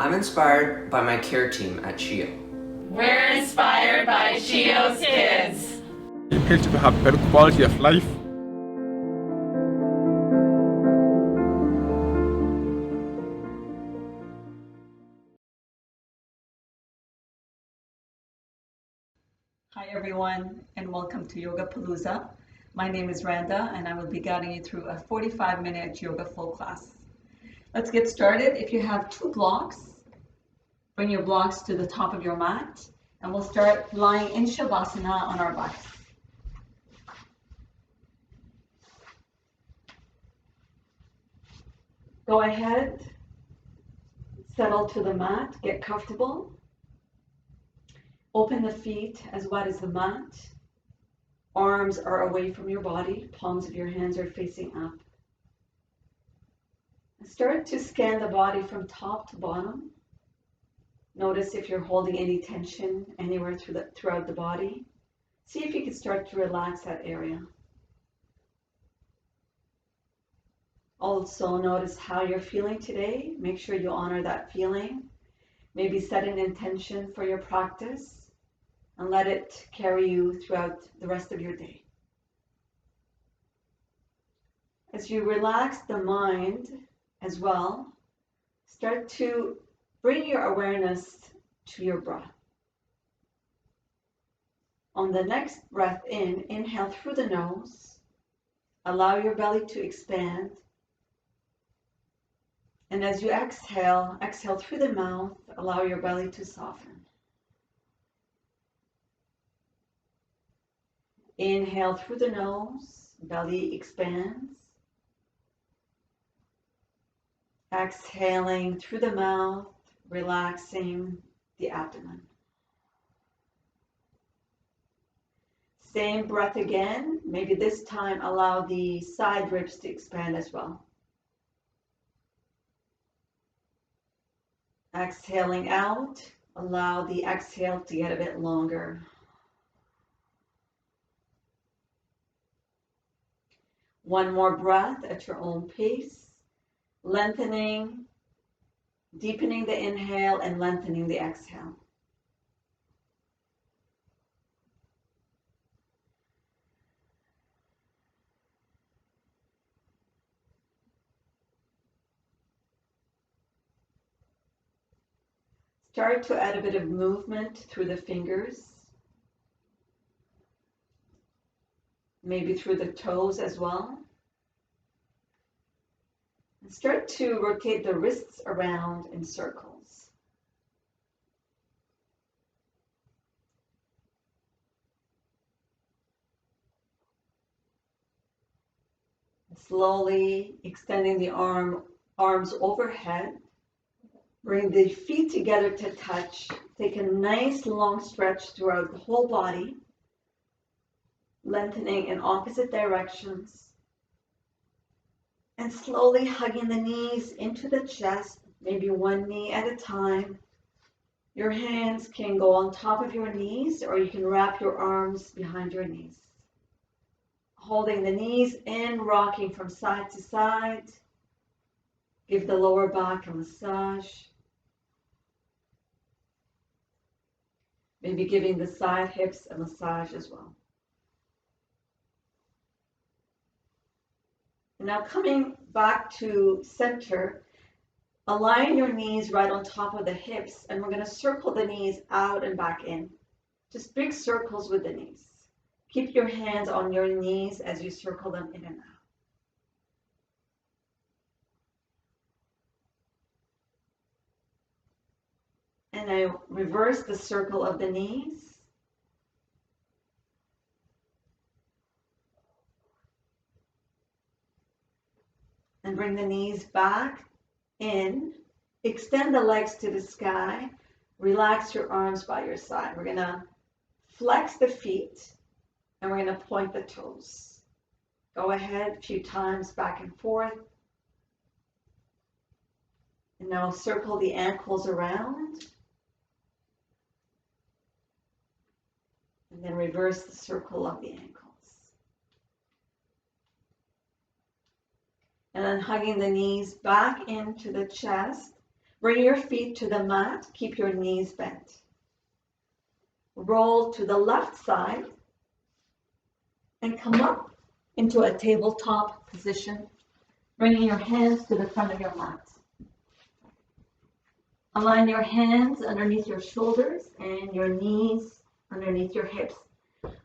I'm inspired by my care team at CHIO. We're inspired by CHIO's kids. It helps to have better quality of life. Hi everyone, and welcome to Yogapalooza. My name is Randa, and I will be guiding you through a 45-minute yoga full class. Let's get started. If you have 2 blocks, bring your blocks to the top of your mat, and we'll start lying in Shavasana on our backs. Go ahead, settle to the mat, get comfortable. Open the feet as wide as the mat. Arms are away from your body. Palms of your hands are facing up. Start to scan the body from top to bottom. Notice if you're holding any tension anywhere throughout the body. See if you can start to relax that area. Also notice how you're feeling today. Make sure you honor that feeling. Maybe set an intention for your practice and let it carry you throughout the rest of your day. As you relax the mind as well, start to bring your awareness to your breath. On the next breath in, inhale through the nose, allow your belly to expand. And as you exhale, exhale through the mouth, allow your belly to soften. Inhale through the nose, belly expands. Exhaling through the mouth, relaxing the abdomen. Same breath again. Maybe this time allow the side ribs to expand as well. Exhaling out, allow the exhale to get a bit longer. One more breath at your own pace, lengthening, deepening the inhale and lengthening the exhale. Start to add a bit of movement through the fingers, maybe through the toes as well. And start to rotate the wrists around in circles. Slowly extending the arms overhead. Bring the feet together to touch. Take a nice long stretch throughout the whole body, lengthening in opposite directions. And slowly hugging the knees into the chest, maybe one knee at a time. Your hands can go on top of your knees, or you can wrap your arms behind your knees. Holding the knees in, rocking from side to side. Give the lower back a massage. Maybe giving the side hips a massage as well. Now coming back to center, align your knees right on top of the hips, and we're going to circle the knees out and back in. Just big circles with the knees. Keep your hands on your knees as you circle them in and out. And I reverse the circle of the knees. And bring the knees back in. Extend the legs to the sky. Relax your arms by your side. We're going to flex the feet and we're going to point the toes. Go ahead a few times back and forth. And now circle the ankles around. And then reverse the circle of the ankles. And then hugging the knees back into the chest. Bring your feet to the mat. Keep your knees bent. Roll to the left side and come up into a tabletop position, bringing your hands to the front of your mat. Align your hands underneath your shoulders and your knees underneath your hips.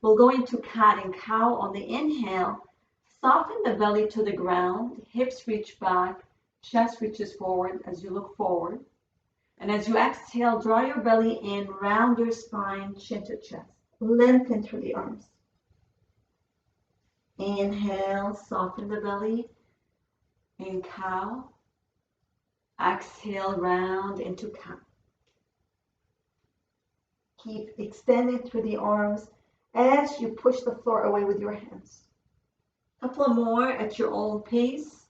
We'll go into cat and cow on the inhale. Soften the belly to the ground, hips reach back, chest reaches forward as you look forward. And as you exhale, draw your belly in, round your spine, chin to chest. Lengthen through the arms. Inhale, soften the belly in cow. Exhale, round into cat. Keep extending through the arms as you push the floor away with your hands. A couple more at your own pace,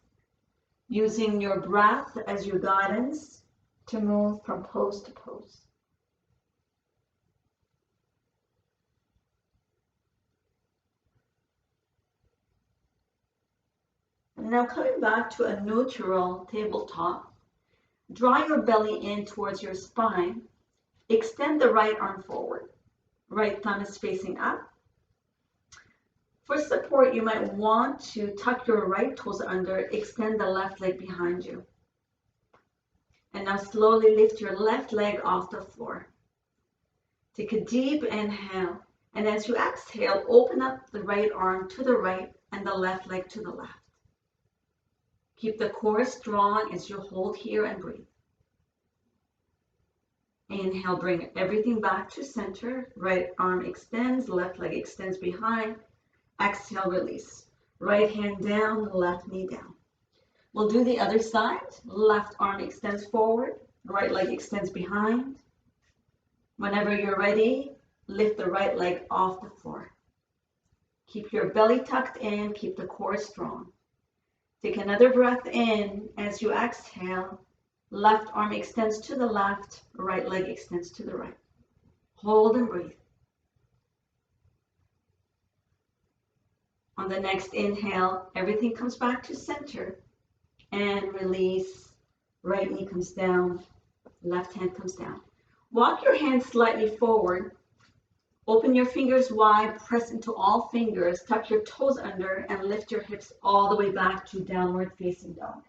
using your breath as your guidance to move from pose to pose. And now coming back to a neutral tabletop, draw your belly in towards your spine. Extend the right arm forward. Right thumb is facing up. For support, you might want to tuck your right toes under, extend the left leg behind you. And now slowly lift your left leg off the floor. Take a deep inhale. And as you exhale, open up the right arm to the right and the left leg to the left. Keep the core strong as you hold here and breathe. Inhale, bring everything back to center. Right arm extends, left leg extends behind. Exhale, release. Right hand down, left knee down. We'll do the other side. Left arm extends forward, right leg extends behind. Whenever you're ready, lift the right leg off the floor. Keep your belly tucked in, keep the core strong. Take another breath in as you exhale. Left arm extends to the left, right leg extends to the right. Hold and breathe. On the next inhale, everything comes back to center and release. Right knee comes down, left hand comes down. Walk your hands slightly forward. Open your fingers wide, press into all fingers, tuck your toes under and lift your hips all the way back to downward facing dog.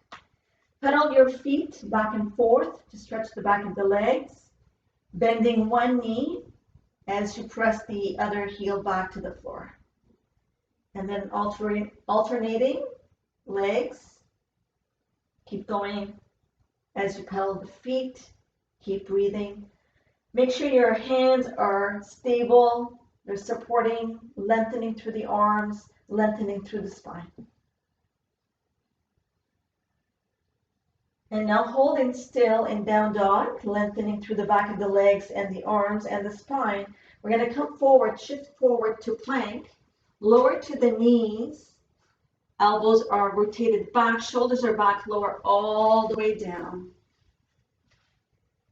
Pedal your feet back and forth to stretch the back of the legs, bending one knee as you press the other heel back to the floor. And then alternating legs. Keep going as you pedal the feet. Keep breathing. Make sure your hands are stable. They're supporting, lengthening through the arms, lengthening through the spine. And now holding still in down dog, lengthening through the back of the legs and the arms and the spine. We're going to come forward, shift forward to plank, lower to the knees. Elbows are rotated back, shoulders are back, lower all the way down.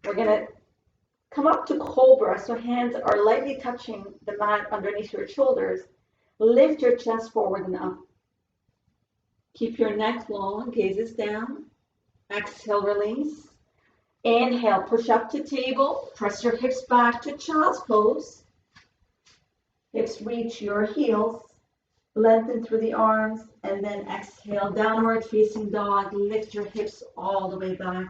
We're going to come up to cobra, so hands are lightly touching the mat underneath your shoulders. Lift your chest forward and up. Keep your neck long, gazes down. Exhale, release. Inhale, push up to table. Press your hips back to child's pose. Hips reach your heels. Lengthen through the arms. And then exhale, downward facing dog. Lift your hips all the way back.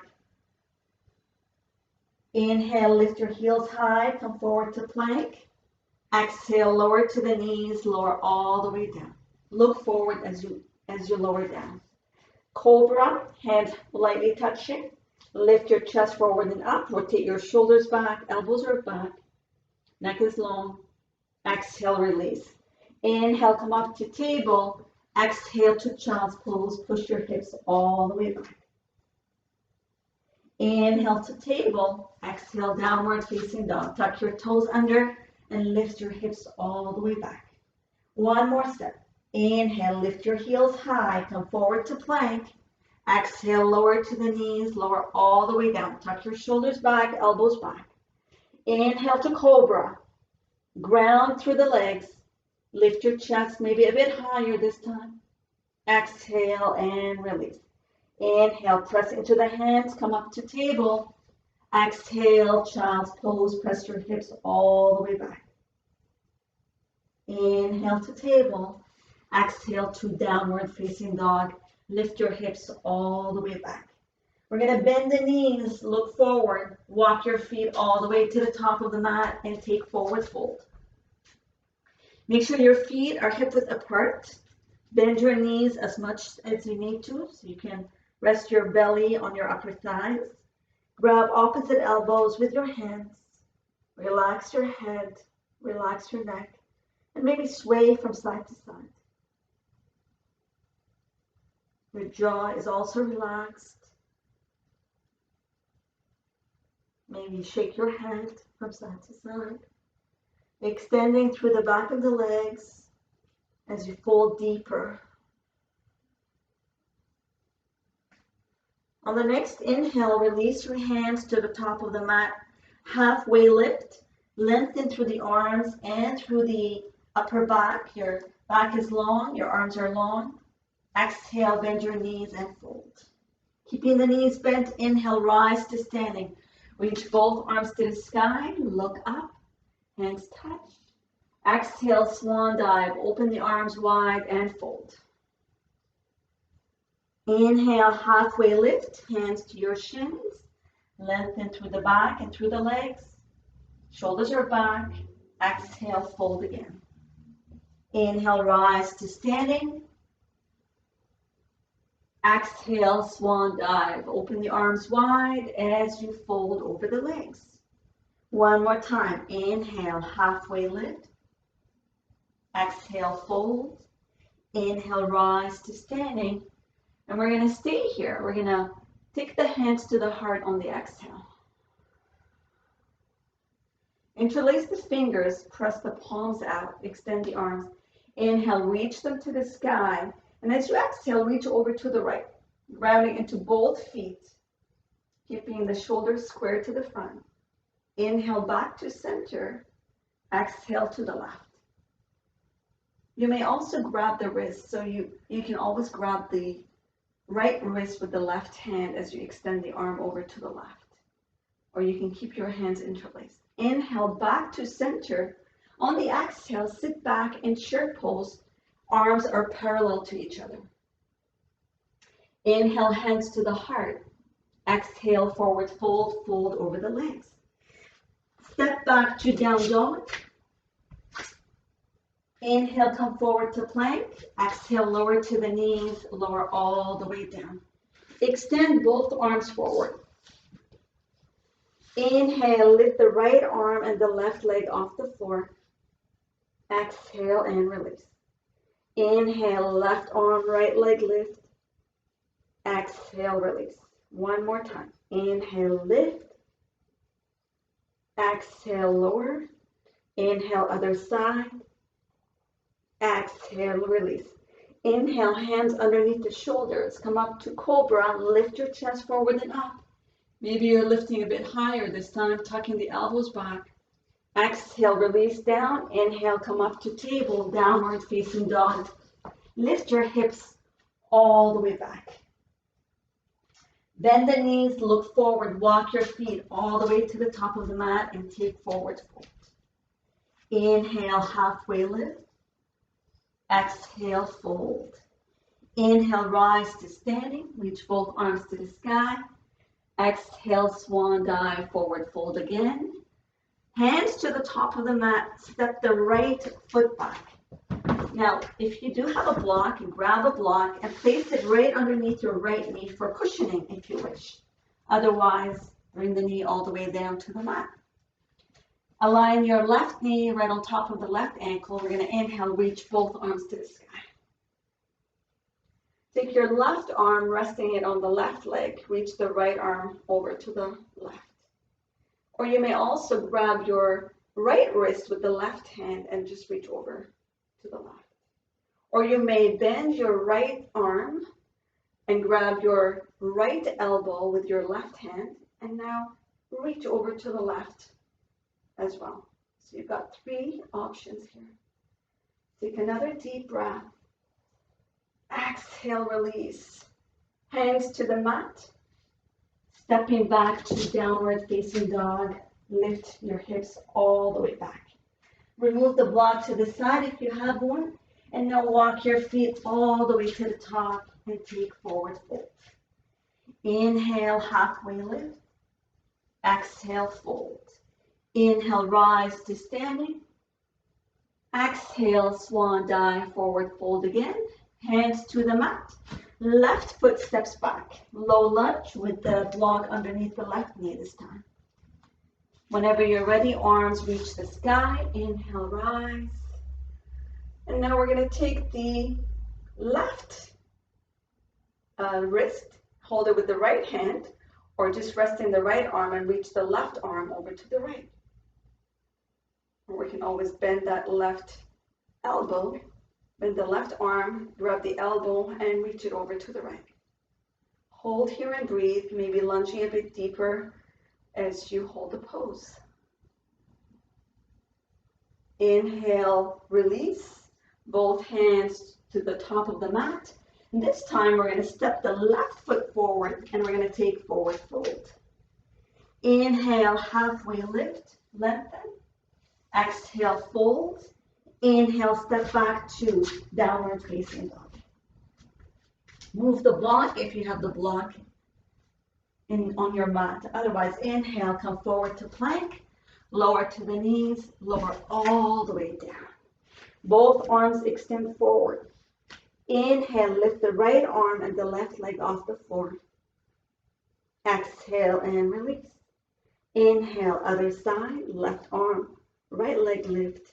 Inhale, lift your heels high. Come forward to plank. Exhale, lower to the knees. Lower all the way down. Look forward as you lower down. Cobra, hands lightly touching. Lift your chest forward and up. Rotate your shoulders back. Elbows are back. Neck is long. Exhale, release. Inhale, come up to table. Exhale to child's pose. Push your hips all the way back. Inhale to table. Exhale, downward facing dog. Tuck your toes under and lift your hips all the way back. One more step. Inhale, lift your heels high. Come forward to plank. Exhale, lower to the knees. Lower all the way down. Tuck your shoulders back, elbows back. Inhale to cobra. Ground through the legs. Lift your chest maybe a bit higher this time. Exhale and release. Inhale, press into the hands, come up to table. Exhale, child's pose, press your hips all the way back. Inhale to table. Exhale to downward facing dog. Lift your hips all the way back. We're going to bend the knees, look forward, walk your feet all the way to the top of the mat and take forward fold. Make sure your feet are hip width apart. Bend your knees as much as you need to so you can rest your belly on your upper thighs. Grab opposite elbows with your hands. Relax your head, relax your neck, and maybe sway from side to side. Your jaw is also relaxed. Maybe shake your head from side to side. Extending through the back of the legs as you fold deeper. On the next inhale, release your hands to the top of the mat. Halfway lift, lengthen through the arms and through the upper back. Your back is long, your arms are long. Exhale, bend your knees and fold. Keeping the knees bent, inhale, rise to standing. Reach both arms to the sky, look up, hands touch. Exhale, swan dive, open the arms wide and fold. Inhale, halfway lift, hands to your shins. Lengthen through the back and through the legs. Shoulders are back. Exhale, fold again. Inhale, rise to standing. Exhale, swan dive. Open the arms wide as you fold over the legs. One more time. Inhale, halfway lift. Exhale, fold. Inhale, rise to standing. And we're going to stay here. We're going to take the hands to the heart on the exhale. Interlace the fingers, press the palms out, extend the arms. Inhale, reach them to the sky. And as you exhale, reach over to the right, grounding into both feet, keeping the shoulders square to the front. Inhale, back to center. Exhale to the left. You may also grab the wrist, so you can always grab the right wrist with the left hand as you extend the arm over to the left. Or you can keep your hands interlaced. Inhale, back to center. On the exhale, sit back in chair pose. Arms are parallel to each other. Inhale, hands to the heart. Exhale, forward fold, fold over the legs. Step back to down dog. Inhale, come forward to plank. Exhale, lower to the knees, lower all the way down. Extend both arms forward. Inhale, lift the right arm and the left leg off the floor. Exhale and release. Inhale, left arm, right leg lift. Exhale, release. One more time. Inhale, lift. Exhale, lower. Inhale, other side. Exhale, release. Inhale, hands underneath the shoulders. Come up to cobra. Lift your chest forward and up. Maybe you're lifting a bit higher this time, tucking the elbows back. Exhale, release down. Inhale, come up to table, downward facing dog. Lift your hips all the way back. Bend the knees, look forward, walk your feet all the way to the top of the mat and take forward fold. Inhale, halfway lift. Exhale, fold. Inhale, rise to standing. Reach both arms to the sky. Exhale, swan dive, forward fold again. Hands to the top of the mat. Step the right foot back. Now, if you do have a block, grab a block and place it right underneath your right knee for cushioning if you wish. Otherwise, bring the knee all the way down to the mat. Align your left knee right on top of the left ankle. We're going to inhale, reach both arms to the sky. Take your left arm, resting it on the left leg. Reach the right arm over to the left. Or you may also grab your right wrist with the left hand and just reach over to the left. Or you may bend your right arm and grab your right elbow with your left hand and now reach over to the left as well. So you've got 3 options here. Take another deep breath. Exhale, release. Hands to the mat. Stepping back to downward facing dog. Lift your hips all the way back. Remove the block to the side if you have one. And now walk your feet all the way to the top and take forward fold. Inhale, halfway lift. Exhale, fold. Inhale, rise to standing. Exhale, swan dive, forward fold again. Hands to the mat. Left foot steps back. Low lunge with the block underneath the left knee this time. Whenever you're ready, arms reach the sky. Inhale, rise. And now we're going to take the left wrist, hold it with the right hand, or just rest in the right arm and reach the left arm over to the right. Or we can always bend that left elbow, bend the left arm, grab the elbow, and reach it over to the right. Hold here and breathe, maybe lunging a bit deeper as you hold the pose. Inhale, release, both hands to the top of the mat. And this time we're going to step the left foot forward and we're going to take forward fold. Inhale, halfway lift, lengthen. Exhale, fold. Inhale, step back to downward facing dog. Move the block if you have the block on your mat. Otherwise, inhale, come forward to plank. Lower to the knees, lower all the way down. Both arms extend forward. Inhale, lift the right arm and the left leg off the floor. Exhale and release. Inhale, other side, left arm, right leg lift.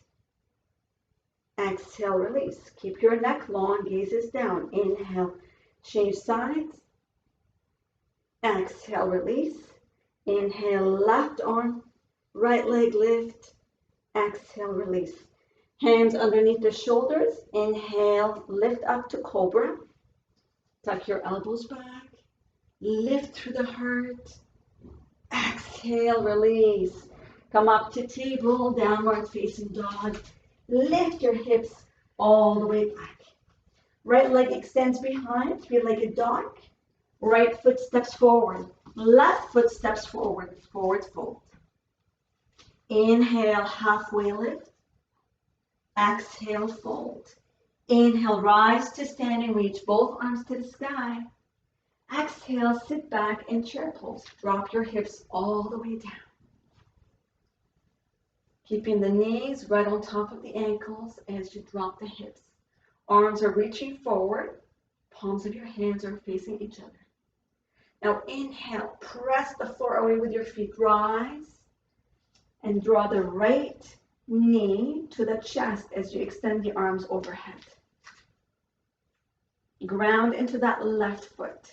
Exhale, release. Keep your neck long, gazes down. Inhale, change sides. Exhale, release. Inhale, left arm, right leg lift. Exhale, release. Hands underneath the shoulders. Inhale, lift up to cobra. Tuck your elbows back. Lift through the heart. Exhale, release. Come up to table, downward facing dog. Lift your hips all the way back. Right leg extends behind, three-legged dog. Right foot steps forward. Left foot steps forward, forward fold. Inhale, halfway lift. Exhale, fold. Inhale, rise to standing, reach both arms to the sky. Exhale, sit back in chair pose. Drop your hips all the way down. Keeping the knees right on top of the ankles as you drop the hips. Arms are reaching forward. Palms of your hands are facing each other. Now inhale, press the floor away with your feet. Rise and draw the right knee to the chest as you extend the arms overhead. Ground into that left foot.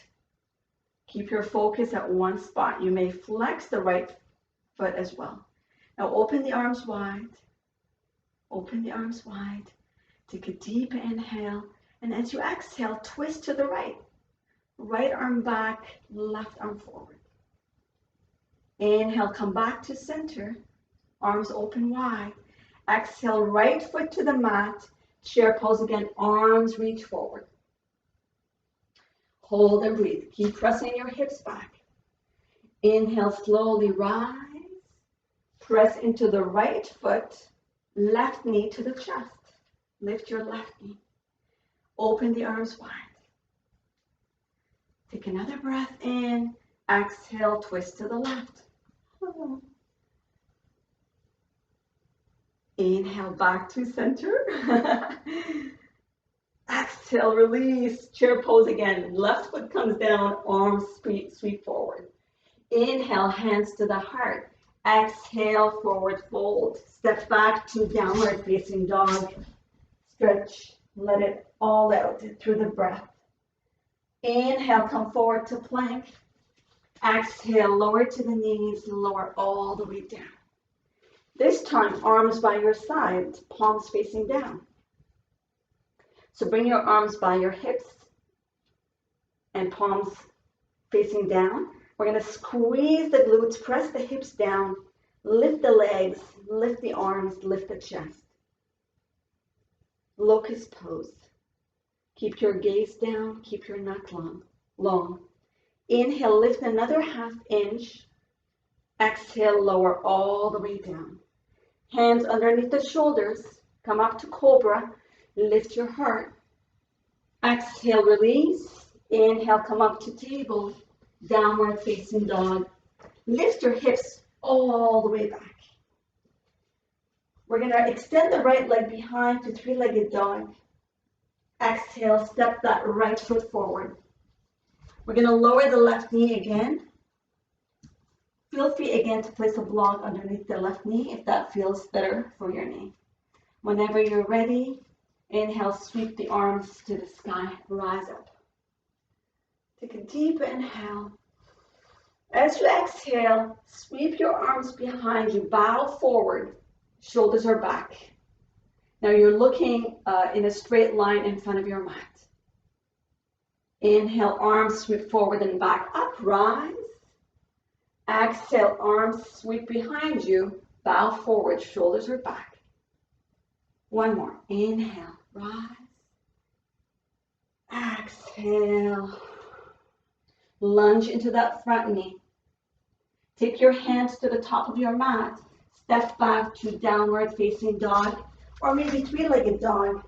Keep your focus at one spot. You may flex the right foot as well. Now open the arms wide. Open the arms wide. Take a deep inhale. And as you exhale, twist to the right. Right arm back, left arm forward. Inhale, come back to center. Arms open wide. Exhale, right foot to the mat. Chair pose again. Arms reach forward. Hold and breathe. Keep pressing your hips back. Inhale, slowly rise. Press into the right foot. Left knee to the chest. Lift your left knee. Open the arms wide. Take another breath in. Exhale, twist to the left. Inhale, back to center. Exhale, release. Chair pose again. Left foot comes down, arms sweep forward. Inhale, hands to the heart. Exhale, forward fold. Step back to downward facing dog. Stretch. Let it all out through the breath. Inhale, come forward to plank. Exhale, lower to the knees, lower all the way down. This time, arms by your side, palms facing down. So bring your arms by your hips and palms facing down. We're going to squeeze the glutes, press the hips down, lift the legs, lift the arms, lift the chest. Locust pose. Keep your gaze down, keep your neck long. long. Inhale, lift another ½ inch. Exhale, lower all the way down. Hands underneath the shoulders. Come up to cobra. Lift your heart. Exhale, release. Inhale, come up to table. Downward facing dog. Lift your hips all the way back. We're going to extend the right leg behind to three-legged dog. Exhale, step that right foot forward. We're going to lower the left knee again. Feel free again to place a block underneath the left knee if that feels better for your knee. Whenever you're ready, inhale, sweep the arms to the sky, rise up. Take a deep inhale. As you exhale, sweep your arms behind you, bow forward, shoulders are back. Now you're looking in a straight line in front of your mat. Inhale, arms sweep forward and back, up, rise. Exhale, arms sweep behind you, bow forward, shoulders are back. One more, inhale, rise. Exhale, lunge into that front knee. Take your hands to the top of your mat, step back to downward facing dog, or maybe three-legged dog.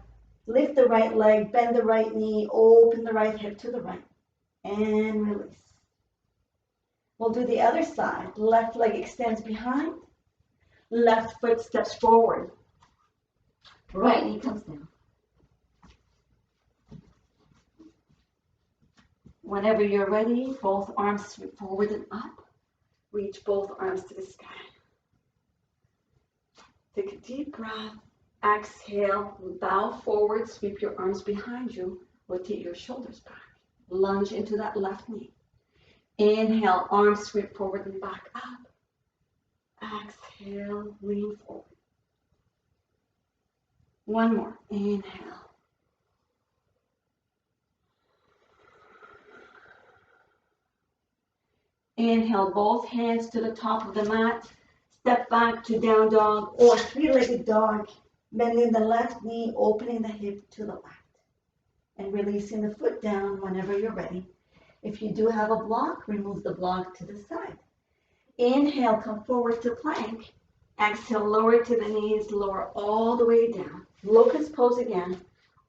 Lift the right leg, bend the right knee, open the right hip to the right, and release. We'll do the other side. Left leg extends behind, left foot steps forward, right knee comes down. Whenever you're ready, both arms sweep forward and up. Reach both arms to the sky. Take a deep breath. Exhale, bow forward, sweep your arms behind you, rotate your shoulders back. Lunge into that left knee. Inhale, arms sweep forward and back up. Exhale, lean forward. One more, inhale. Inhale, both hands to the top of the mat. Step back to down dog or three-legged dog. Bending the left knee, opening the hip to the left. And releasing the foot down whenever you're ready. If you do have a block, remove the block to the side. Inhale, come forward to plank. Exhale, lower to the knees, lower all the way down. Locust pose again.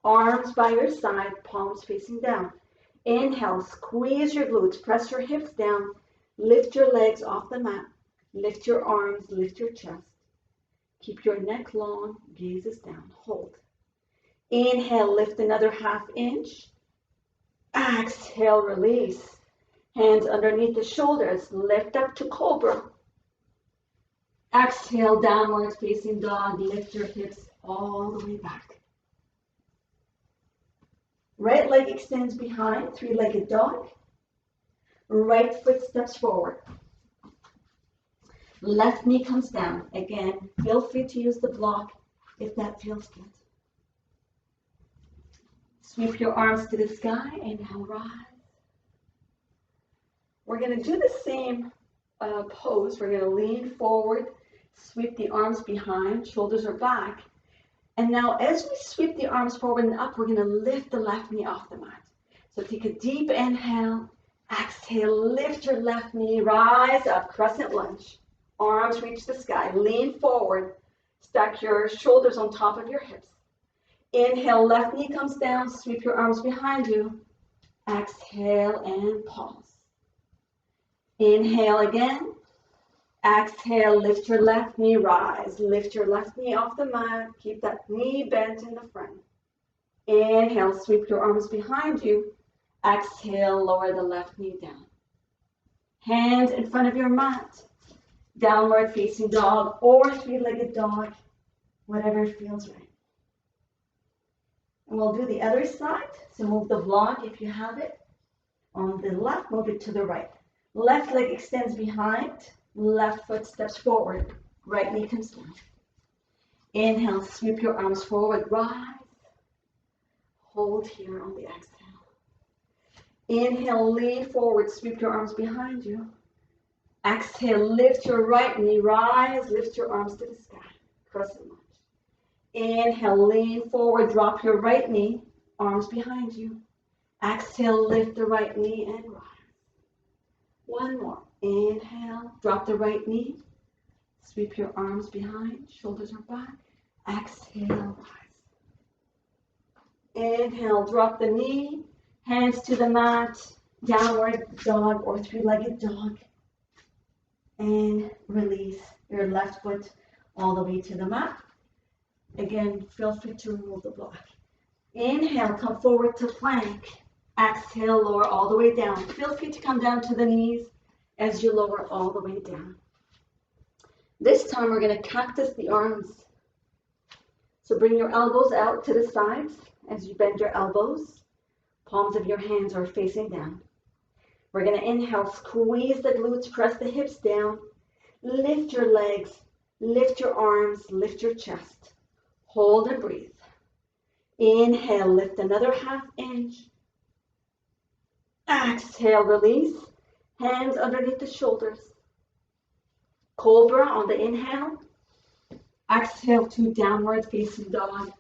Arms by your side, palms facing down. Inhale, squeeze your glutes, press your hips down. Lift your legs off the mat. Lift your arms, lift your chest. Keep your neck long, gaze is down, hold. Inhale, lift another ½ inch. Exhale, release. Hands underneath the shoulders, lift up to cobra. Exhale, downward facing dog, lift your hips all the way back. Right leg extends behind, three-legged dog. Right foot steps forward. Left knee comes down. Again, feel free to use the block if that feels good. Sweep your arms to the sky and now rise. We're going to do the same pose. We're going to lean forward, sweep the arms behind, shoulders are back. And now as we sweep the arms forward and up, we're going to lift the left knee off the mat. So take a deep inhale, exhale, lift your left knee, rise up, crescent lunge. Arms reach the sky, lean forward, stack your shoulders on top of your hips. Inhale, left knee comes down, sweep your arms behind you. Exhale and pause. Inhale again. Exhale, lift your left knee, rise. Lift your left knee off the mat. Keep that knee bent in the front. Inhale, sweep your arms behind you. Exhale, lower the left knee down. Hands in front of your mat. Downward facing dog or three-legged dog, whatever feels right. And we'll do the other side. So move the block if you have it. On the left, move it to the right. Left leg extends behind. Left foot steps forward. Right knee comes down. Inhale, sweep your arms forward, rise. Hold here on the exhale. Inhale, lean forward, sweep your arms behind you. Exhale, lift your right knee, rise, lift your arms to the sky. Crescent lunge. Inhale, lean forward, drop your right knee, arms behind you. Exhale, lift the right knee and rise. One more. Inhale, drop the right knee. Sweep your arms behind, shoulders are back. Exhale, rise. Inhale, drop the knee, hands to the mat, downward dog or three-legged dog. And release your left foot all the way to the mat. Again, feel free to remove the block. Inhale, come forward to plank. Exhale, lower all the way down. Feel free to come down to the knees as you lower all the way down. This time we're going to cactus the arms. So bring your elbows out to the sides as you bend your elbows. Palms of your hands are facing down. We're going to inhale, squeeze the glutes, press the hips down. Lift your legs, lift your arms, lift your chest. Hold and breathe. Inhale, lift another ½ inch. Exhale, release. Hands underneath the shoulders. Cobra on the inhale. Exhale to downward facing dog.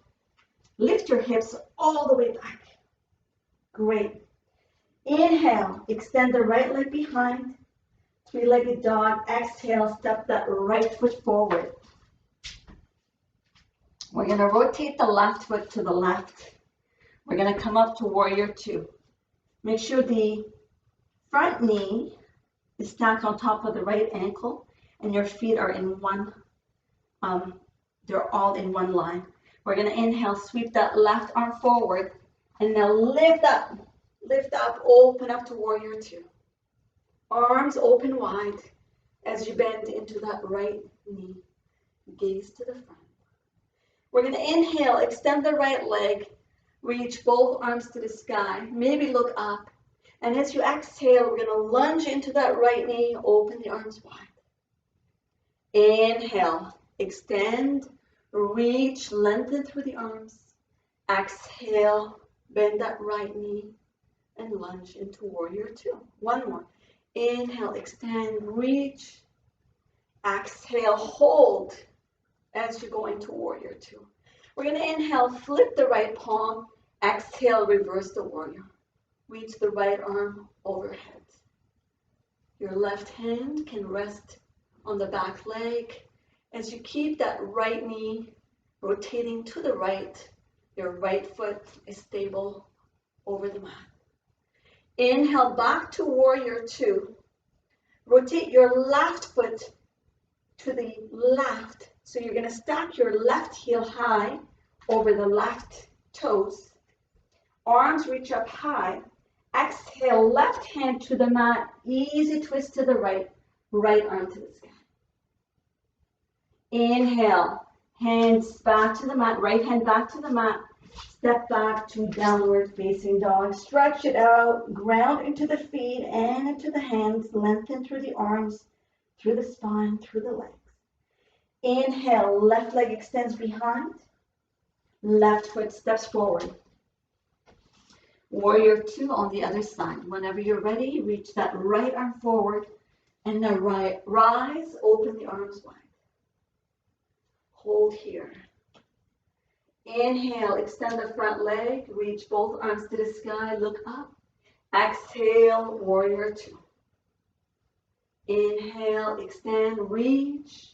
Lift your hips all the way back. Great. Inhale, extend the right leg behind. Three-legged dog. Exhale, step that right foot forward. We're going to rotate the left foot to the left. We're going to come up to warrior two. Make sure the front knee is stacked on top of the right ankle and your feet are in one, they're all in one line. We're going to inhale, sweep that left arm forward, and now lift up, open up to warrior two. Arms open wide as you bend into that right knee. Gaze to the front. We're going to inhale, extend the right leg, reach both arms to the sky, maybe look up. And as you exhale, we're going to lunge into that right knee, open the arms wide. Inhale, extend, reach, lengthen through the arms. Exhale, bend that right knee and lunge into warrior two. One more. Inhale, extend, reach. Exhale, hold as you go into warrior two. We're going to inhale, flip the right palm. Exhale, reverse the warrior. Reach the right arm overhead. Your left hand can rest on the back leg. As you keep that right knee rotating to the right, your right foot is stable over the mat. Inhale, back to warrior two. Rotate your left foot to the left. So you're going to stack your left heel high over the left toes. Arms reach up high. Exhale, left hand to the mat. Easy twist to the right. Right arm to the sky. Inhale, hands back to the mat. Right hand back to the mat. Step back to downward facing dog. Stretch it out. Ground into the feet and into the hands. Lengthen through the arms, through the spine, through the legs. Inhale, left leg extends behind. Left foot steps forward. Warrior two on the other side. Whenever you're ready, reach that right arm forward and then rise, open the arms wide. Hold here. Inhale, extend the front leg, reach both arms to the sky, look up. Exhale, warrior two. Inhale, extend, reach.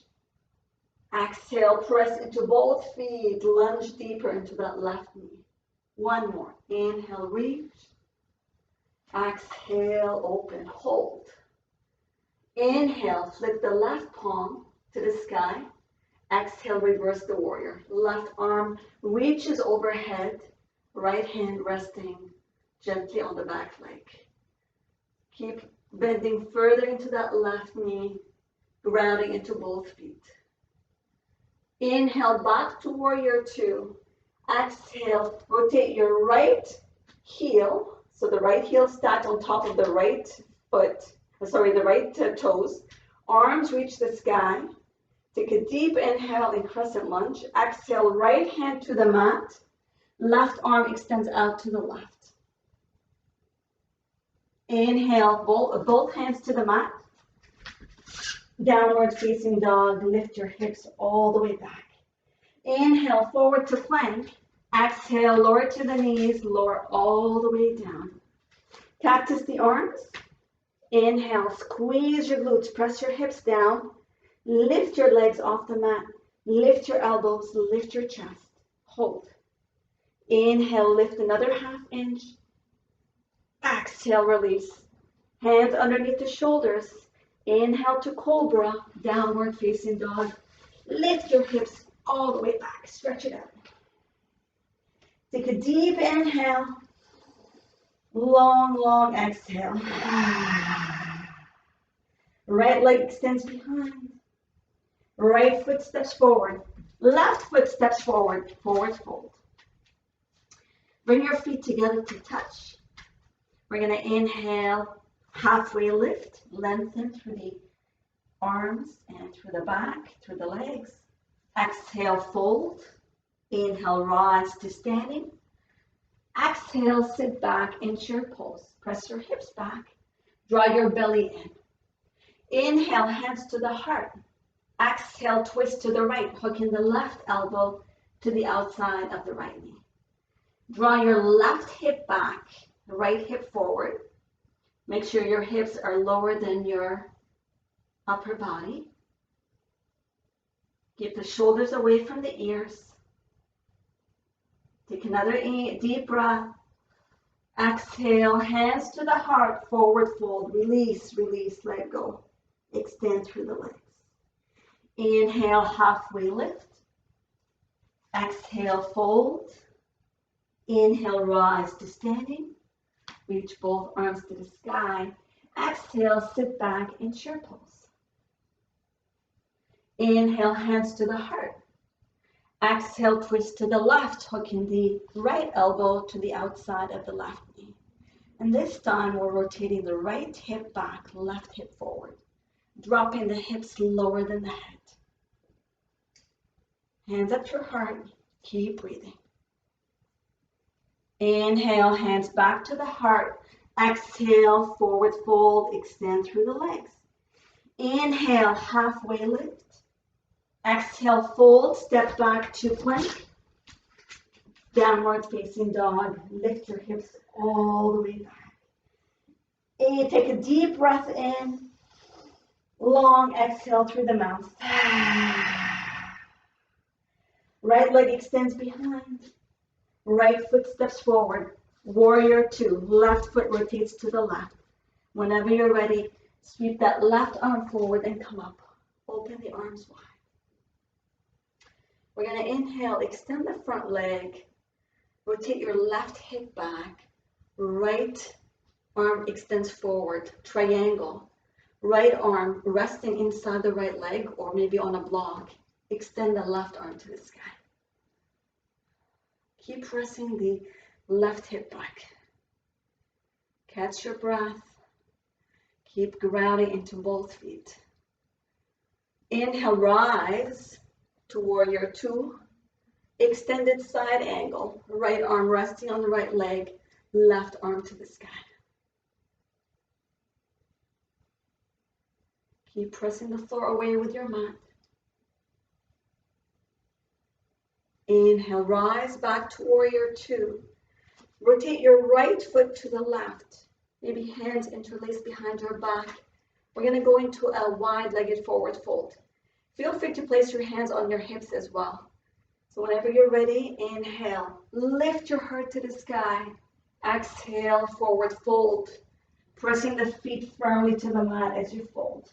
Exhale, press into both feet, lunge deeper into that left knee. One more. Inhale, reach. Exhale, open, hold. Inhale, flip the left palm to the sky. Exhale, reverse the warrior. Left arm reaches overhead. Right hand resting gently on the back leg. Keep bending further into that left knee, grounding into both feet. Inhale, back to warrior two. Exhale, rotate your right heel. So the right heel stacked on top of the right toes. Arms reach the sky. Take a deep inhale in crescent lunge. Exhale, right hand to the mat. Left arm extends out to the left. Inhale, both hands to the mat. Downward facing dog. Lift your hips all the way back. Inhale, forward to plank. Exhale, lower to the knees, lower all the way down. Cactus the arms. Inhale, squeeze your glutes, press your hips down. Lift your legs off the mat. Lift your elbows, lift your chest. Hold. Inhale, lift another ½ inch. Exhale, release. Hands underneath the shoulders. Inhale to cobra, downward facing dog. Lift your hips all the way back. Stretch it out. Take a deep inhale. Long, long exhale. Right leg extends behind. Right foot steps forward. Left foot steps forward. Forward fold. Bring your feet together to touch. We're going to inhale, halfway lift, lengthen through the arms and through the back, through the legs. Exhale, fold. Inhale, rise to standing. Exhale, sit back in chair pose. Press your hips back. Draw your belly in. Inhale, hands to the heart. Exhale, twist to the right, hooking the left elbow to the outside of the right knee. Draw your left hip back, right hip forward. Make sure your hips are lower than your upper body. Keep the shoulders away from the ears. Take another deep breath. Exhale, hands to the heart, forward fold. Release, release, let go. Extend through the legs. Inhale, halfway lift. Exhale, fold. Inhale, rise to standing. Reach both arms to the sky. Exhale, sit back in chair pose. Inhale, hands to the heart. Exhale, twist to the left, hooking the right elbow to the outside of the left knee. And this time we're rotating the right hip back, left hip forward. Dropping the hips lower than the head. Hands up to your heart. Keep breathing. Inhale, hands back to the heart. Exhale, forward fold, extend through the legs. Inhale, halfway lift. Exhale, fold, step back to plank. Downward facing dog. Lift your hips all the way back. And take a deep breath in. Long exhale through the mouth. Right leg extends behind. Right foot steps forward. Warrior two. Left foot rotates to the left. Whenever you're ready, sweep that left arm forward and come up. Open the arms wide. We're going to inhale, extend the front leg. Rotate your left hip back. Right arm extends forward. Triangle. Right arm resting inside the right leg or maybe on a block. Extend the left arm to the sky. Keep pressing the left hip back. Catch your breath. Keep grounding into both feet. Inhale, rise to warrior two. Extended side angle. Right arm resting on the right leg. Left arm to the sky. Keep pressing the floor away with your mat. Inhale, rise back to warrior two. Rotate your right foot to the left. Maybe hands interlaced behind your back. We're going to go into a wide-legged forward fold. Feel free to place your hands on your hips as well. So whenever you're ready, inhale. Lift your heart to the sky. Exhale, forward fold. Pressing the feet firmly to the mat as you fold.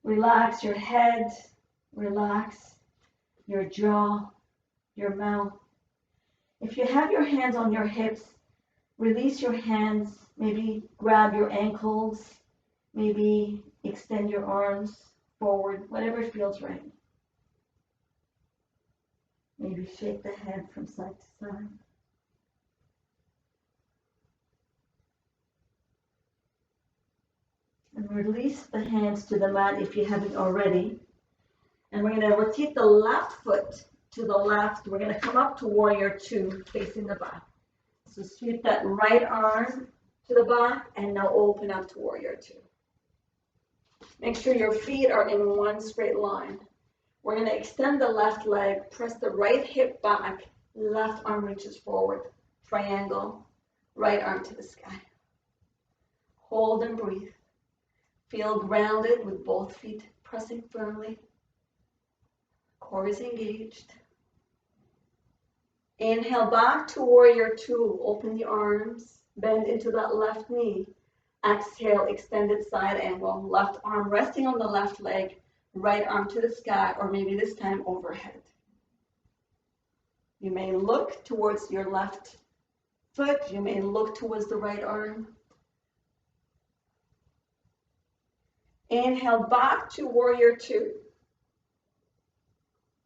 Relax your head. Relax your jaw, your mouth. If you have your hands on your hips, release your hands. Maybe grab your ankles. Maybe extend your arms forward, whatever feels right. Maybe shake the head from side to side. And release the hands to the mat if you haven't already. And we're going to rotate the left foot to the left. We're going to come up to warrior two, facing the back. So sweep that right arm to the back and now open up to warrior two. Make sure your feet are in one straight line. We're going to extend the left leg, press the right hip back, Left arm reaches forward, triangle, right arm to the sky. Hold and breathe. Feel grounded with both feet pressing firmly. Core is engaged. Inhale back to warrior two. Open the arms, bend into that left knee. Exhale, extended side angle. Left arm resting on the left leg, right arm to the sky, or maybe this time overhead. You may look towards your left foot. You may look towards the right arm. Inhale back to warrior two.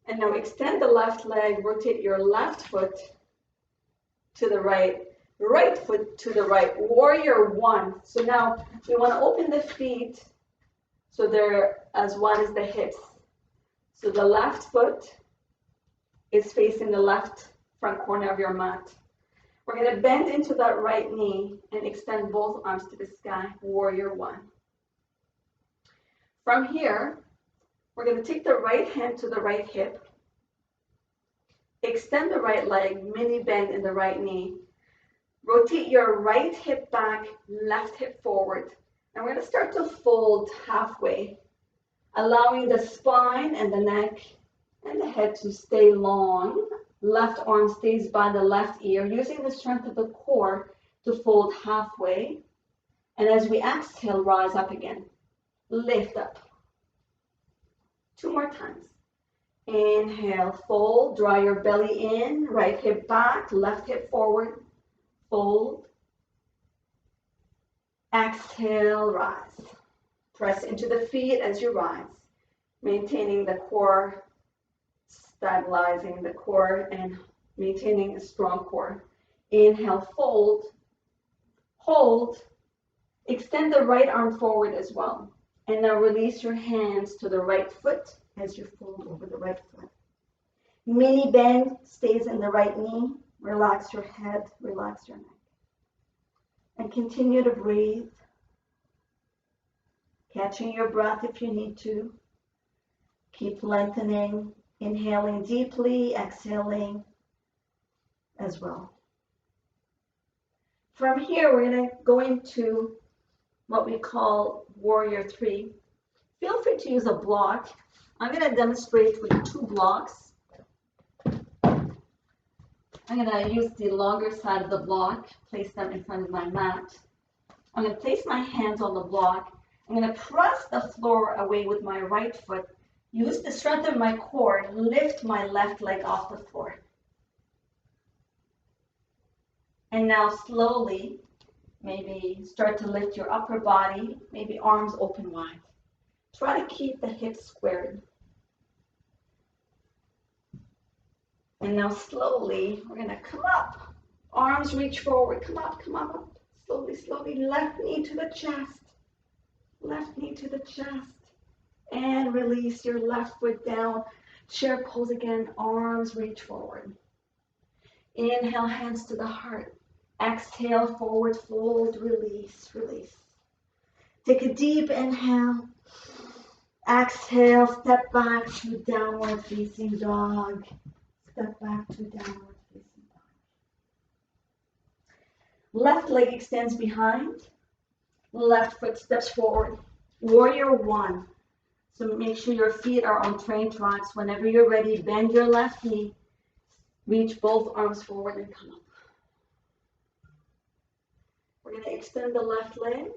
And now extend the left leg, rotate your left foot to the right, right foot to the right, warrior one. So now we want to open the feet so they're as wide as the hips. So the left foot is facing the left front corner of your mat. We're going to bend into that right knee and extend both arms to the sky, warrior one. From here, we're going to take the right hand to the right hip, extend the right leg, mini bend in the right knee, rotate your right hip back, left hip forward, and we're going to start to fold halfway, allowing the spine and the neck and the head to stay long. Left arm stays by the left ear, using the strength of the core to fold halfway. And as we exhale, rise up again. Lift up. 2 more times. Inhale, fold, draw your belly in, right hip back, left hip forward, fold. Exhale, rise. Press into the feet as you rise, maintaining the core, stabilizing the core and maintaining a strong core. Inhale, fold, hold, extend the right arm forward as well. And now release your hands to the right foot as you fold over the right foot. Mini bend stays in the right knee. Relax your head, relax your neck. And continue to breathe. Catching your breath if you need to. Keep lengthening, inhaling deeply, exhaling as well. From here, we're going to go into what we call warrior three. Feel free to use a block. I'm going to demonstrate with 2 blocks. I'm going to use the longer side of the block, place them in front of my mat. I'm going to place my hands on the block. I'm going to press the floor away with my right foot. Use the strength of my core, lift my left leg off the floor. And now slowly, maybe start to lift your upper body, maybe arms open wide. Try to keep the hips squared. And now slowly, we're going to come up. Arms reach forward, come up, up. Slowly, slowly, left knee to the chest. Left knee to the chest. And release your left foot down. Chair pose again, arms reach forward. Inhale, hands to the heart. Exhale, forward fold, release, release. Take a deep inhale. Exhale, step back to downward facing dog. Step back to downward facing dog. Left leg extends behind. Left foot steps forward. Warrior one. So make sure your feet are on train tracks. Whenever you're ready, bend your left knee. Reach both arms forward and come up. We're going to extend the left leg.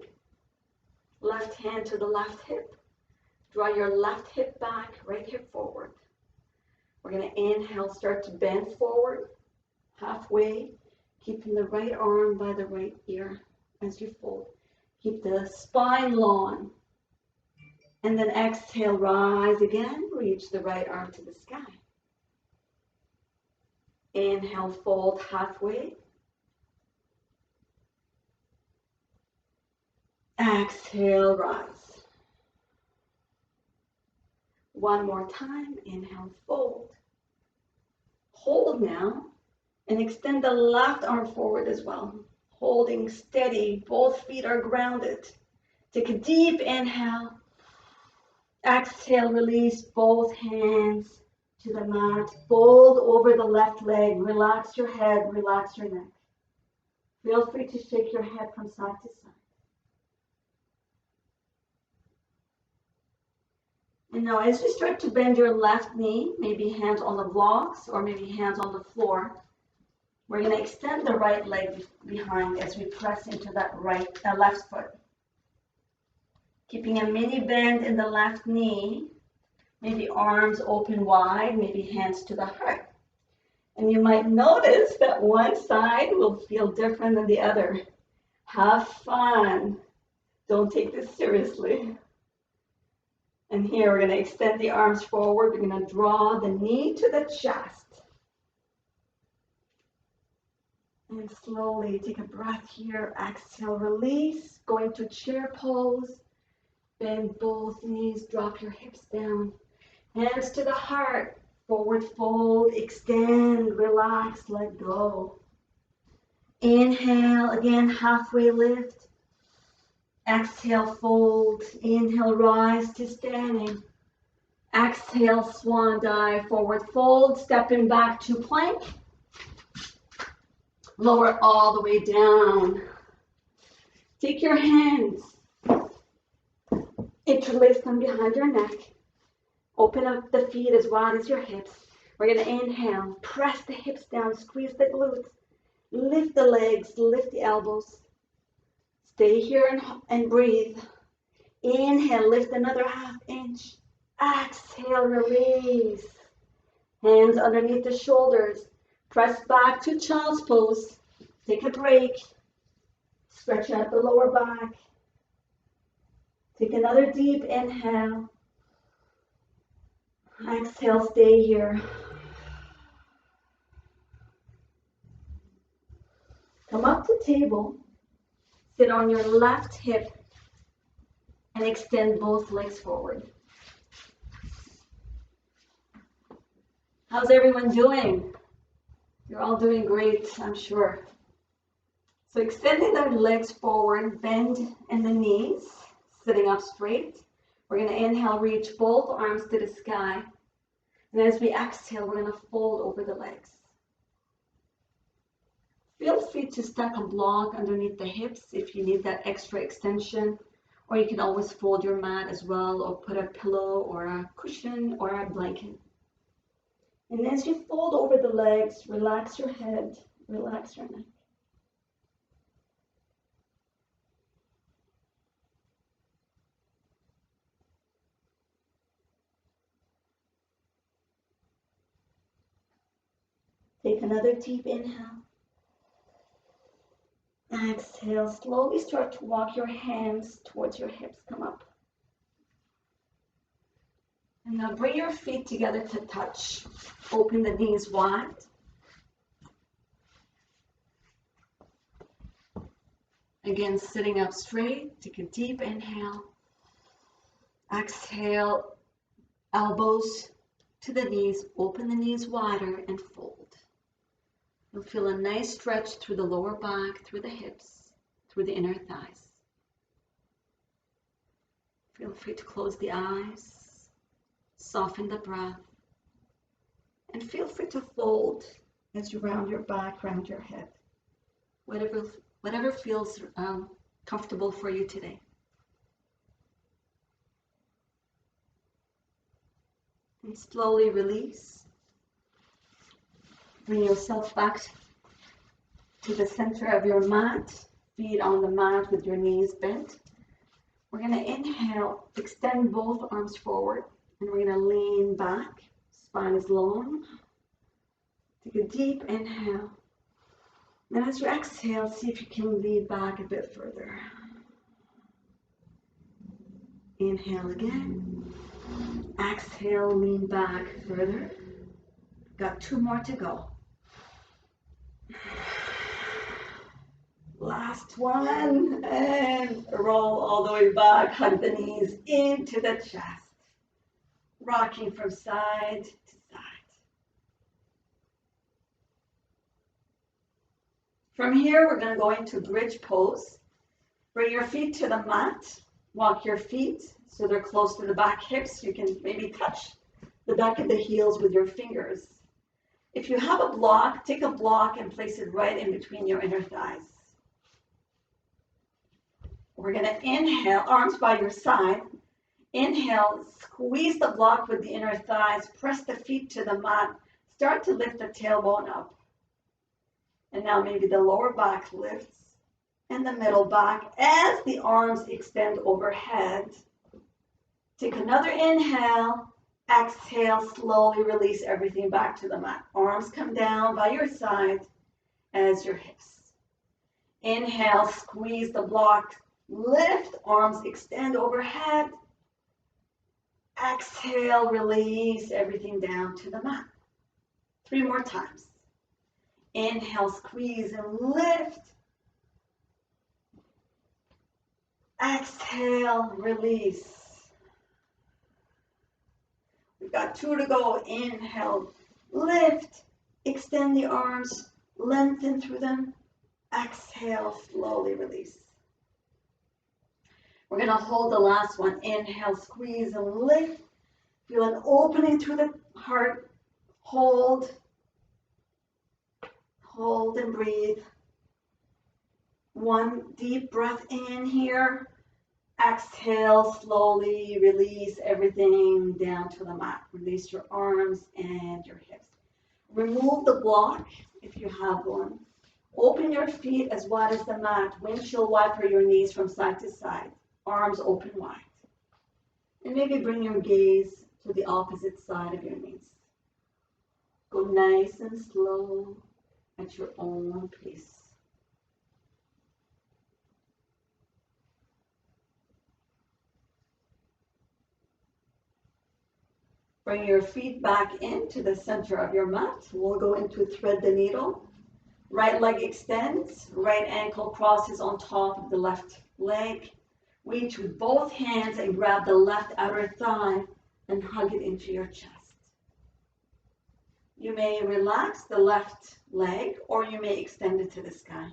Left hand to the left hip. Draw your left hip back, right hip forward. We're going to inhale, start to bend forward, halfway, keeping the right arm by the right ear as you fold. Keep the spine long. And then exhale, rise again, reach the right arm to the sky. Inhale, fold halfway. Exhale, rise. One more time, inhale, fold. Hold now, and extend the left arm forward as well. Holding steady, both feet are grounded. Take a deep inhale. Exhale, release both hands to the mat. Fold over the left leg. Relax your head, relax your neck. Feel free to shake your head from side to side. And now as you start to bend your left knee, maybe hands on the blocks or maybe hands on the floor, we're going to extend the right leg behind as we press into that left foot. Keeping a mini bend in the left knee, maybe arms open wide, maybe hands to the heart. And you might notice that one side will feel different than the other. Have fun. Don't take this seriously. And here we're going to extend the arms forward. We're going to draw the knee to the chest. And slowly take a breath here. Exhale, release. Go into chair pose. Bend both knees. Drop your hips down. Hands to the heart. Forward fold. Extend. Relax. Let go. Inhale. Again, halfway lift. Exhale, fold. Inhale, rise to standing. Exhale, swan dive. Forward fold. Stepping back to plank. Lower all the way down. Take your hands. Interlace them behind your neck. Open up the feet as wide as your hips. We're going to inhale. Press the hips down. Squeeze the glutes. Lift the legs. Lift the elbows. Stay here and breathe. Inhale. Lift another ½ inch. Exhale. Release. Hands underneath the shoulders. Press back to child's pose. Take a break. Stretch out the lower back. Take another deep inhale. Exhale, stay here. Come up to table. Sit on your left hip and extend both legs forward. How's everyone doing? You're all doing great, I'm sure. So extending the legs forward, bend in the knees, sitting up straight. We're going to inhale, reach both arms to the sky. And as we exhale, we're going to fold over the legs. Feel free to stack a block underneath the hips if you need that extra extension. Or you can always fold your mat as well, or put a pillow or a cushion or a blanket. And as you fold over the legs, relax your head, relax your neck. Take another deep inhale. Exhale, slowly start to walk your hands towards your hips, come up. And now bring your feet together to touch. Open the knees wide. Again, sitting up straight. Take a deep inhale. Exhale, elbows to the knees. Open the knees wider and fold. You'll feel a nice stretch through the lower back, through the hips, through the inner thighs. Feel free to close the eyes. Soften the breath, and feel free to fold as you round your back, round your head. Whatever feels comfortable for you today. And slowly release. Bring yourself back to the center of your mat, feet on the mat with your knees bent. We're going to inhale, extend both arms forward. And we're going to lean back, spine is long. Take a deep inhale. And as you exhale, see if you can lean back a bit further. Inhale again. Exhale, lean back further. Got 2 more to go. Last one. And roll all the way back. Hug the knees into the chest. Rocking from side to side. From here, we're going to go into bridge pose. Bring your feet to the mat. Walk your feet so they're close to the back hips. You can maybe touch the back of the heels with your fingers. If you have a block, take a block and place it right in between your inner thighs. We're going to inhale, arms by your side. Inhale, squeeze the block with the inner thighs, press the feet to the mat, start to lift the tailbone up. And now maybe the lower back lifts and the middle back as the arms extend overhead. Take another inhale, exhale, slowly release everything back to the mat. Arms come down by your side as your hips. Inhale, squeeze the block, lift, arms extend overhead. Exhale, release everything down to the mat. 3 more times. Inhale, squeeze and lift. Exhale, release. We've got 2 to go. Inhale, lift, extend the arms, lengthen through them. Exhale, slowly release. We're going to hold the last one. Inhale, squeeze and lift. Feel an opening through the heart. Hold. Hold and breathe. 1 deep breath in here. Exhale, slowly release everything down to the mat. Release your arms and your hips. Remove the block if you have one. Open your feet as wide as the mat. Windshield wiper your knees from side to side. Arms open wide. And maybe bring your gaze to the opposite side of your knees. Go nice and slow at your own pace. Bring your feet back into the center of your mat. We'll go into thread the needle. Right leg extends. Right ankle crosses on top of the left leg. Reach with both hands and grab the left outer thigh and hug it into your chest. You may relax the left leg or you may extend it to the sky.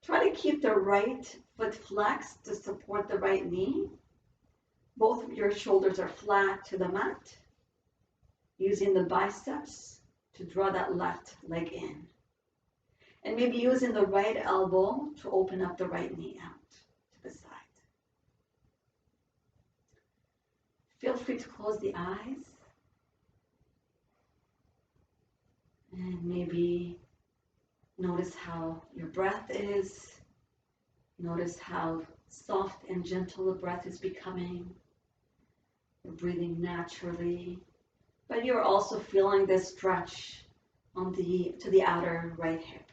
Try to keep the right foot flexed to support the right knee. Both of your shoulders are flat to the mat, using the biceps to draw that left leg in. And maybe using the right elbow to open up the right knee out to the side. Feel free to close the eyes. And maybe notice how your breath is. Notice how soft and gentle the breath is becoming. You're breathing naturally, but you're also feeling this stretch to the outer right hip.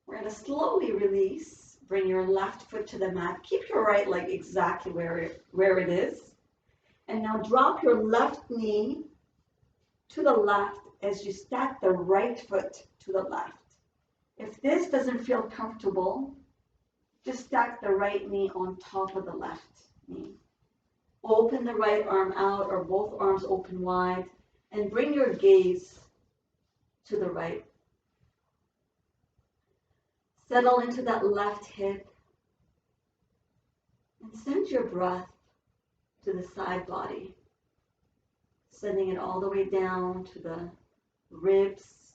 We're going to slowly release. Bring your left foot to the mat. Keep your right leg exactly where it is. And now drop your left knee to the left as you stack the right foot to the left. If this doesn't feel comfortable, just stack the right knee on top of the left knee. Open the right arm out or both arms open wide and bring your gaze to the right. Settle into that left hip and send your breath to the side body, sending it all the way down to the ribs,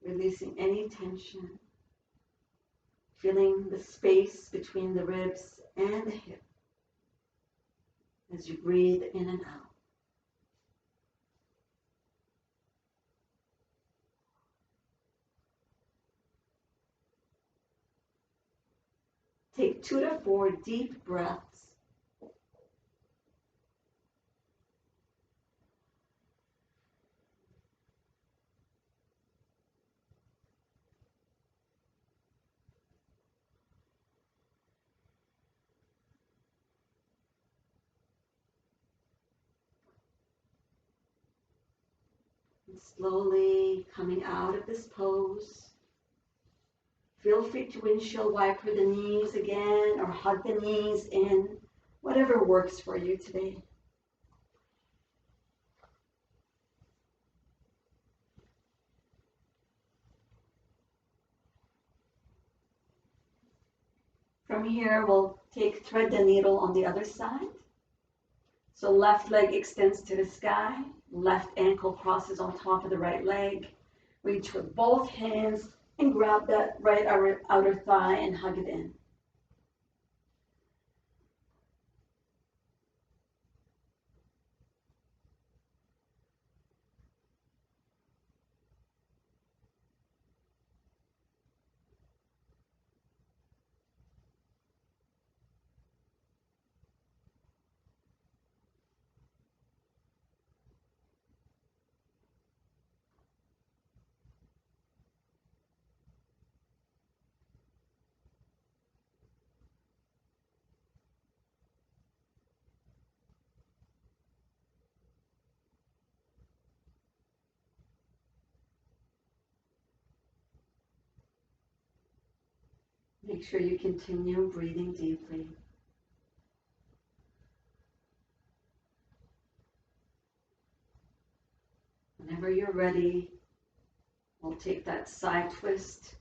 releasing any tension, feeling the space between the ribs and the hip as you breathe in and out. Take 2 to 4 deep breaths. And slowly coming out of this pose. Feel free to windshield wiper the knees again or hug the knees in, whatever works for you today. From here, we'll thread the needle on the other side. So left leg extends to the sky, left ankle crosses on top of the right leg. Reach with both hands and grab that right outer thigh and hug it in. Make sure you continue breathing deeply. Whenever you're ready, we'll take that side twist.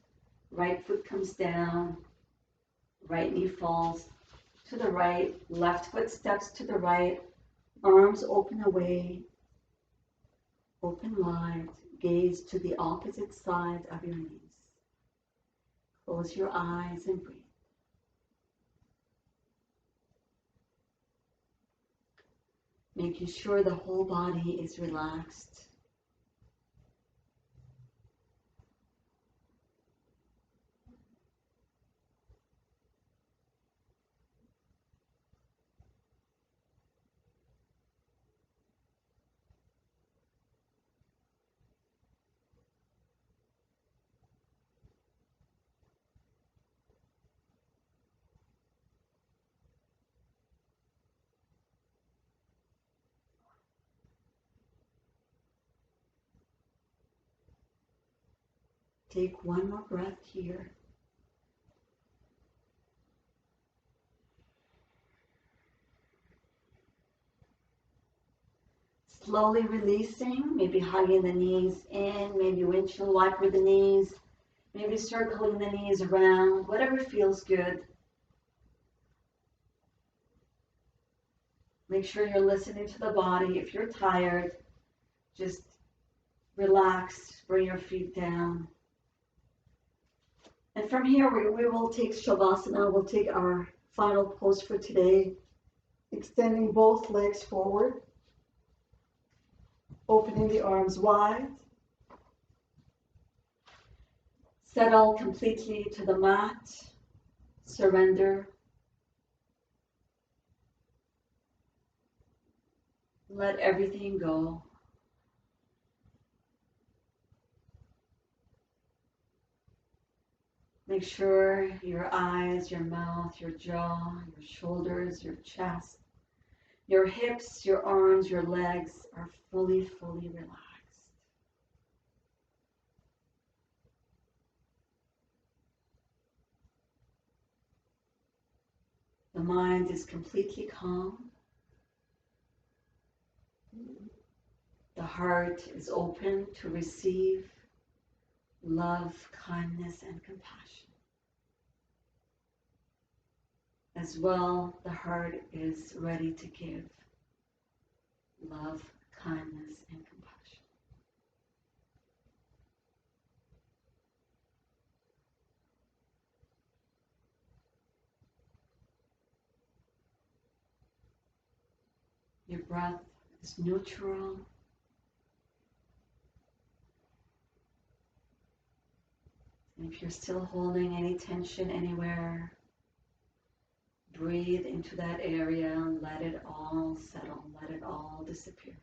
Right foot comes down, right knee falls to the right, left foot steps to the right, arms open away, open wide, gaze to the opposite side of your knees. Close your eyes and breathe. Making sure the whole body is relaxed. Take one more breath here. Slowly releasing, maybe hugging the knees in, maybe windshield wiper the knees, maybe circling the knees around, whatever feels good. Make sure you're listening to the body. If you're tired, just relax, bring your feet down. And from here, we will take Shavasana. We'll take our final pose for today, extending both legs forward, opening the arms wide. Settle completely to the mat. Surrender. Let everything go. Make sure your eyes, your mouth, your jaw, your shoulders, your chest, your hips, your arms, your legs are fully relaxed. The mind is completely calm. The heart is open to receive love, kindness, and compassion. As well, the heart is ready to give love, kindness, and compassion. Your breath is neutral. And if you're still holding any tension anywhere, breathe into that area and let it all settle, let it all disappear.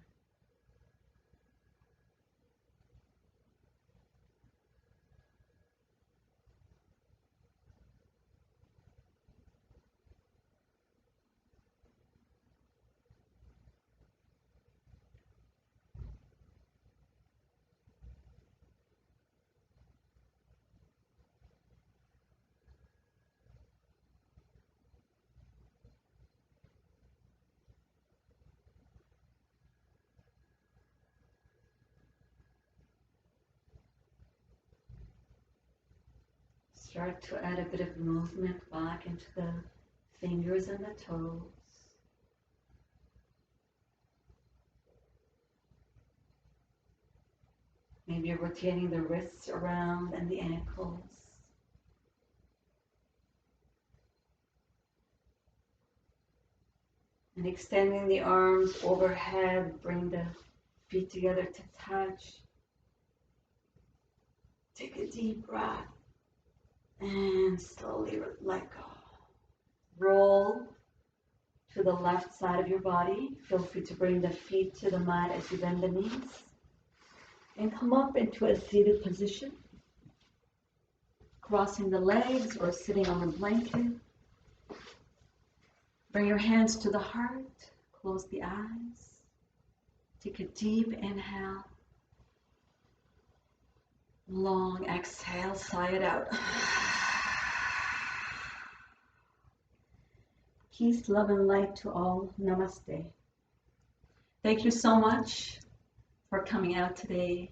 Start to add a bit of movement back into the fingers and the toes. Maybe rotating the wrists around and the ankles. And extending the arms overhead, bring the feet together to touch. Take a deep breath and slowly let go. Roll to the left side of your body. Feel free to bring the feet to the mat as you bend the knees. And come up into a seated position. Crossing the legs or sitting on the blanket. Bring your hands to the heart. Close the eyes. Take a deep inhale. Long exhale, sigh it out. Peace, love, and light to all. Namaste. Thank you so much for coming out today.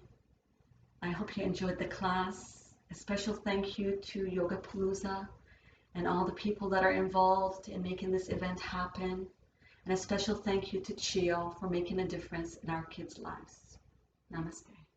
I hope you enjoyed the class. A special thank you to Yogapalooza and all the people that are involved in making this event happen. And a special thank you to Chio for making a difference in our kids' lives. Namaste.